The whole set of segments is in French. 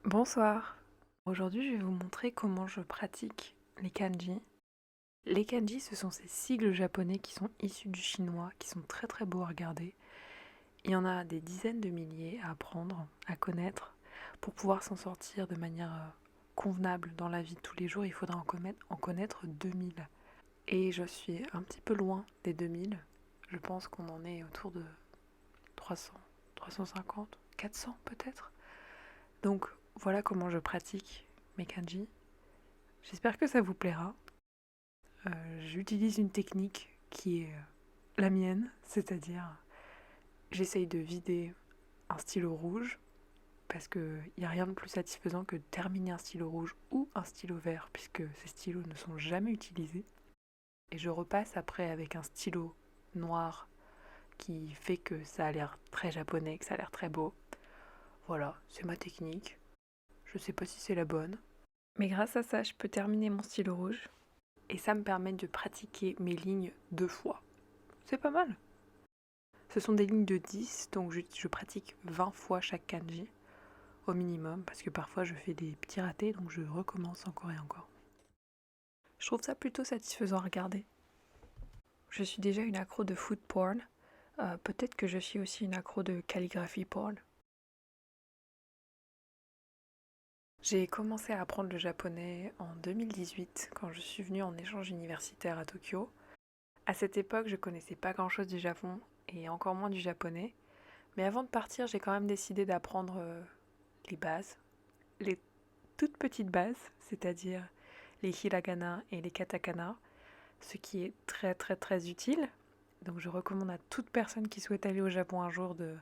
Bonsoir. Aujourd'hui, je vais vous montrer comment je pratique les kanji. Les kanji, ce sont ces sigles japonais qui sont issus du chinois, qui sont très très beaux à regarder. Il y en a des dizaines de milliers à apprendre, à connaître. Pour pouvoir s'en sortir de manière convenable dans la vie de tous les jours, il faudra en connaître 2000. Et je suis un petit peu loin des 2000. Je pense qu'on en est autour de 300, 350, 400 peut-être. Donc voilà comment je pratique mes kanji. J'espère que ça vous plaira. J'utilise une technique qui est la mienne, c'est-à-dire j'essaye de vider un stylo rouge parce qu'il n'y a rien de plus satisfaisant que de terminer un stylo rouge ou un stylo vert puisque ces stylos ne sont jamais utilisés. Et je repasse après avec un stylo noir qui fait que ça a l'air très japonais, que ça a l'air très beau. Voilà, c'est ma technique. Je sais pas si c'est la bonne. Mais grâce à ça, je peux terminer mon stylo rouge. Et ça me permet de pratiquer mes lignes 2 fois. C'est pas mal. Ce sont des lignes de 10, donc je pratique 20 fois chaque kanji au minimum, parce que parfois je fais des petits ratés, donc je recommence encore et encore. Je trouve ça plutôt satisfaisant à regarder. Je suis déjà une accro de food porn. Peut-être que je suis aussi une accro de calligraphie porn. J'ai commencé à apprendre le japonais en 2018, quand je suis venue en échange universitaire à Tokyo. À cette époque, je connaissais pas grand-chose du Japon, et encore moins du japonais. Mais avant de partir, j'ai quand même décidé d'apprendre les bases, les toutes petites bases, c'est-à-dire les hiragana et les katakana, ce qui est très très très utile. Donc je recommande à toute personne qui souhaite aller au Japon un jour de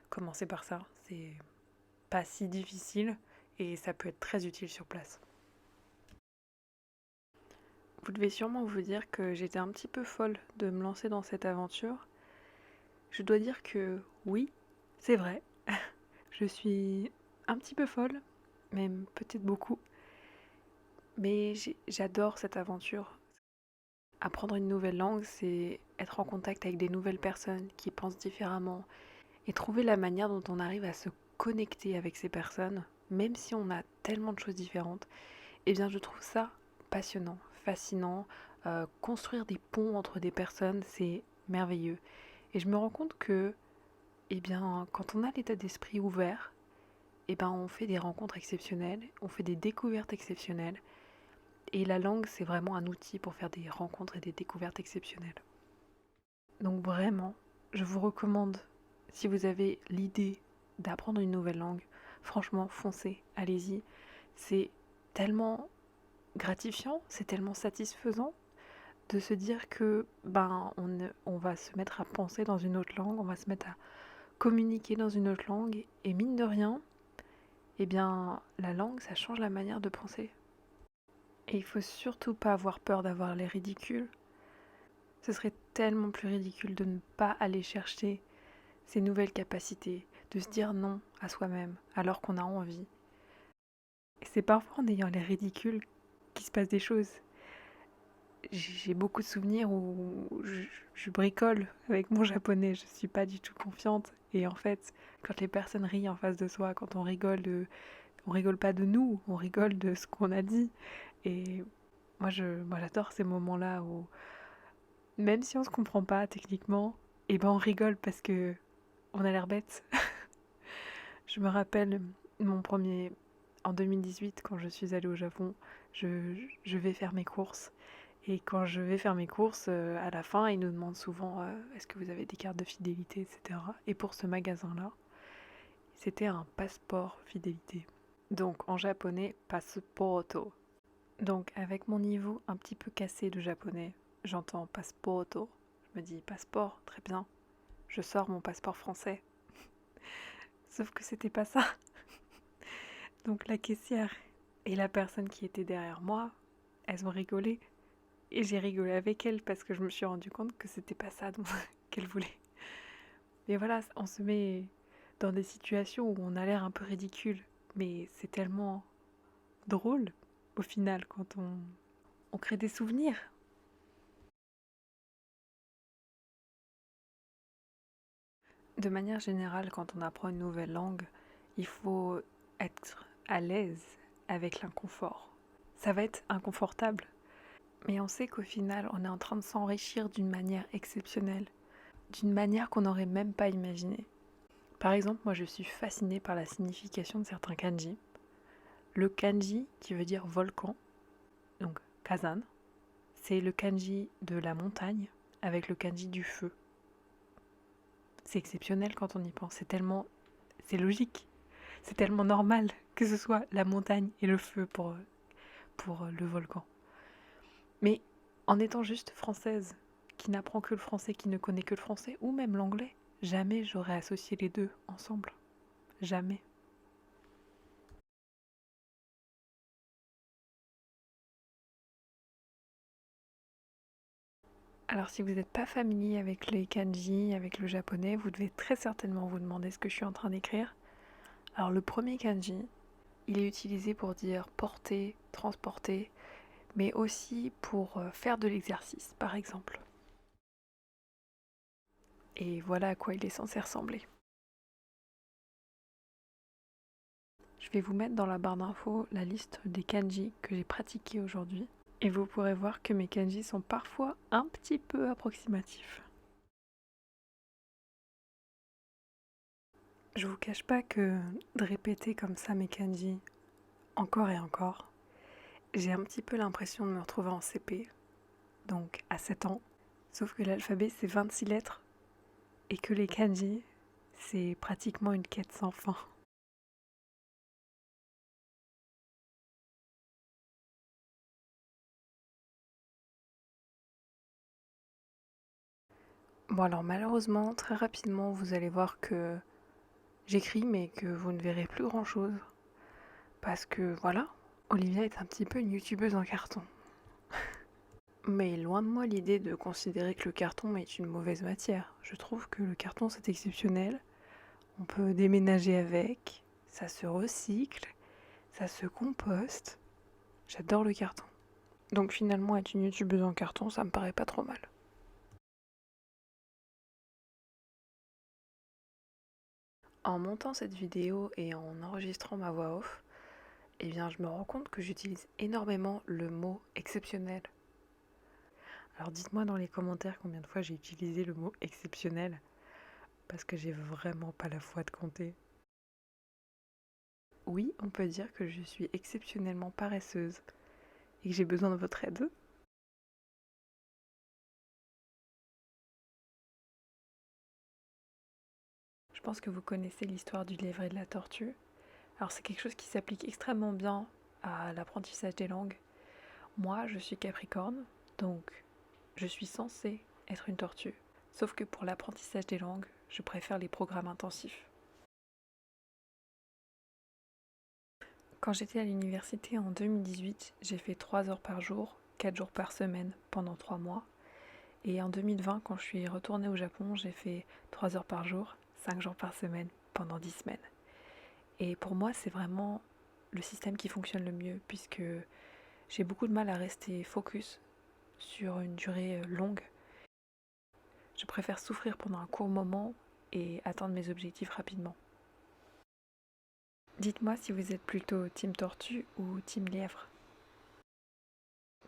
commencer par ça. C'est pas si difficile et ça peut être très utile sur place. Vous devez sûrement vous dire que j'étais un petit peu folle de me lancer dans cette aventure. Je dois dire que oui, c'est vrai. Je suis un petit peu folle, même peut-être beaucoup. Mais j'adore cette aventure. Apprendre une nouvelle langue, c'est être en contact avec des nouvelles personnes qui pensent différemment et trouver la manière dont on arrive à se connecter avec ces personnes, même si on a tellement de choses différentes. Eh bien, je trouve ça passionnant, fascinant. Construire des ponts entre des personnes, c'est merveilleux. Et je me rends compte que, eh bien, quand on a l'état d'esprit ouvert, eh ben, on fait des rencontres exceptionnelles, on fait des découvertes exceptionnelles. Et la langue, c'est vraiment un outil pour faire des rencontres et des découvertes exceptionnelles. Donc vraiment, je vous recommande, si vous avez l'idée d'apprendre une nouvelle langue, franchement, foncez, allez-y. C'est tellement gratifiant, c'est tellement satisfaisant de se dire que on va se mettre à penser dans une autre langue, on va se mettre à communiquer dans une autre langue, et mine de rien, eh bien, la langue, ça change la manière de penser. Et il faut surtout pas avoir peur d'avoir l'air ridicule. Ce serait tellement plus ridicule de ne pas aller chercher ces nouvelles capacités, de se dire non à soi-même alors qu'on a envie. Et c'est parfois en ayant l'air ridicule qu'il se passe des choses. J'ai beaucoup de souvenirs où je bricole avec mon japonais, je suis pas du tout confiante. Et en fait, quand les personnes rient en face de soi, quand on rigole pas de nous, on rigole de ce qu'on a dit. Et moi j'adore ces moments-là où même si on se comprend pas techniquement, et ben on rigole parce que on a l'air bête. Je me rappelle mon premier en 2018 quand je suis allée au Japon, je vais faire mes courses et quand je vais faire mes courses à la fin, ils nous demandent souvent est-ce que vous avez des cartes de fidélité, etc. Et pour ce magasin-là, c'était un passeport fidélité. Donc en japonais, passporto. Donc avec mon niveau un petit peu cassé de japonais, j'entends passporto. Je me dis passeport, très bien. Je sors mon passeport français. Sauf que c'était pas ça. Donc la caissière et la personne qui était derrière moi, elles ont rigolé. Et j'ai rigolé avec elles parce que je me suis rendu compte que c'était pas ça qu'elle voulait. Mais voilà, on se met dans des situations où on a l'air un peu ridicule. Mais c'est tellement drôle au final quand on crée des souvenirs. De manière générale, quand on apprend une nouvelle langue, il faut être à l'aise avec l'inconfort. Ça va être inconfortable, mais on sait qu'au final, on est en train de s'enrichir d'une manière exceptionnelle, d'une manière qu'on n'aurait même pas imaginée. Par exemple, moi je suis fascinée par la signification de certains kanji. Le kanji qui veut dire volcan, donc Kazan, c'est le kanji de la montagne avec le kanji du feu. C'est exceptionnel quand on y pense, c'est logique, c'est tellement normal que ce soit la montagne et le feu pour le volcan. Mais en étant juste française, qui n'apprend que le français, qui ne connaît que le français, ou même l'anglais, jamais j'aurais associé les deux ensemble. Jamais. Alors si vous n'êtes pas familier avec les kanji, avec le japonais, vous devez très certainement vous demander ce que je suis en train d'écrire. Alors le premier kanji, il est utilisé pour dire porter, transporter, mais aussi pour faire de l'exercice, par exemple. Et voilà à quoi il est censé ressembler. Je vais vous mettre dans la barre d'infos la liste des kanji que j'ai pratiqués aujourd'hui. Et vous pourrez voir que mes kanji sont parfois un petit peu approximatifs. Je vous cache pas que de répéter comme ça mes kanji encore et encore, j'ai un petit peu l'impression de me retrouver en CP, donc à 7 ans. Sauf que l'alphabet c'est 26 lettres et que les kanji c'est pratiquement une quête sans fin. Bon alors malheureusement, très rapidement, vous allez voir que j'écris mais que vous ne verrez plus grand chose. Parce que voilà, Olivia est un petit peu une youtubeuse en carton. Mais loin de moi l'idée de considérer que le carton est une mauvaise matière. Je trouve que le carton c'est exceptionnel. On peut déménager avec, ça se recycle, ça se composte. J'adore le carton. Donc finalement être une youtubeuse en carton, ça me paraît pas trop mal. En montant cette vidéo et en enregistrant ma voix off, eh bien je me rends compte que j'utilise énormément le mot exceptionnel. Alors dites-moi dans les commentaires combien de fois j'ai utilisé le mot exceptionnel, parce que j'ai vraiment pas la foi de compter. Oui, on peut dire que je suis exceptionnellement paresseuse et que j'ai besoin de votre aide. Je pense que vous connaissez l'histoire du lièvre et de la tortue. Alors c'est quelque chose qui s'applique extrêmement bien à l'apprentissage des langues. Moi, je suis Capricorne, donc je suis censée être une tortue. Sauf que pour l'apprentissage des langues, je préfère les programmes intensifs. Quand j'étais à l'université en 2018, j'ai fait 3 heures par jour, 4 jours par semaine pendant 3 mois. Et en 2020, quand je suis retournée au Japon, j'ai fait 3 heures par jour, 5 jours par semaine pendant 10 semaines. Et pour moi, c'est vraiment le système qui fonctionne le mieux, puisque j'ai beaucoup de mal à rester focus sur une durée longue. Je préfère souffrir pendant un court moment et atteindre mes objectifs rapidement. Dites-moi si vous êtes plutôt team tortue ou team lièvre.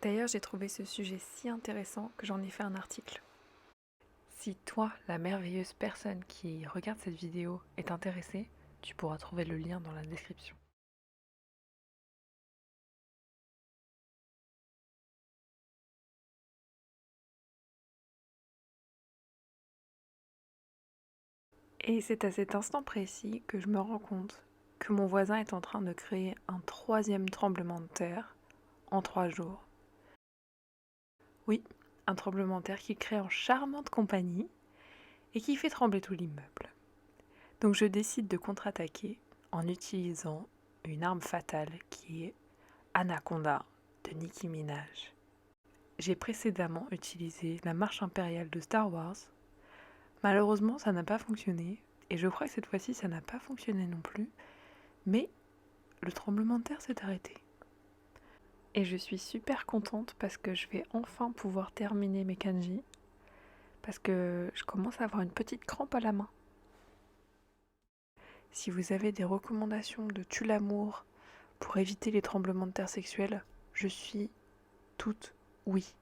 D'ailleurs, j'ai trouvé ce sujet si intéressant que j'en ai fait un article. Si toi, la merveilleuse personne qui regarde cette vidéo, est intéressée, tu pourras trouver le lien dans la description. Et c'est à cet instant précis que je me rends compte que mon voisin est en train de créer un troisième tremblement de terre en 3 jours. Oui, un tremblement de terre qui crée en charmante compagnie et qui fait trembler tout l'immeuble. Donc je décide de contre-attaquer en utilisant une arme fatale qui est Anaconda de Nicki Minaj. J'ai précédemment utilisé la marche impériale de Star Wars. Malheureusement, ça n'a pas fonctionné, et je crois que cette fois-ci, ça n'a pas fonctionné non plus, mais le tremblement de terre s'est arrêté. Et je suis super contente parce que je vais enfin pouvoir terminer mes kanji, parce que je commence à avoir une petite crampe à la main. Si vous avez des recommandations de tue l'amour Pour éviter les tremblements de terre sexuels, je suis toute oui.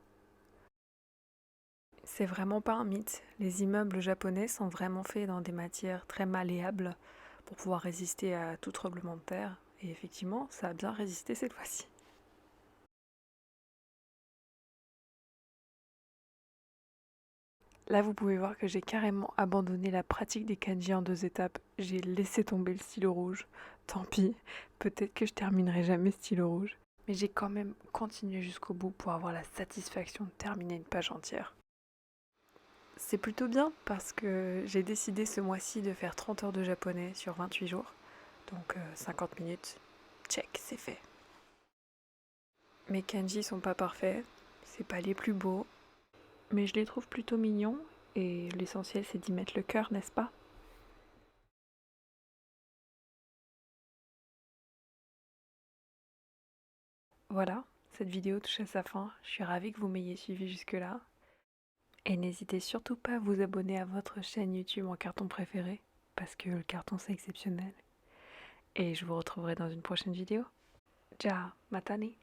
C'est vraiment pas un mythe. Les immeubles japonais sont vraiment faits dans des matières très malléables pour pouvoir résister à tout tremblement de terre. Et effectivement, ça a bien résisté cette fois-ci. Là, vous pouvez voir que j'ai carrément abandonné la pratique des kanji en 2 étapes. J'ai laissé tomber le stylo rouge. Tant pis, peut-être que je terminerai jamais stylo rouge. Mais j'ai quand même continué jusqu'au bout pour avoir la satisfaction de terminer une page entière. C'est plutôt bien parce que j'ai décidé ce mois-ci de faire 30 heures de japonais sur 28 jours. Donc 50 minutes, check, c'est fait. Mes kanji sont pas parfaits, c'est pas les plus beaux, mais je les trouve plutôt mignons et l'essentiel c'est d'y mettre le cœur, n'est-ce pas? Voilà, cette vidéo touche à sa fin. Je suis ravie que vous m'ayez suivi jusque-là. Et n'hésitez surtout pas à vous abonner à votre chaîne YouTube en carton préféré, parce que le carton c'est exceptionnel. Et je vous retrouverai dans une prochaine vidéo. Ciao, matane!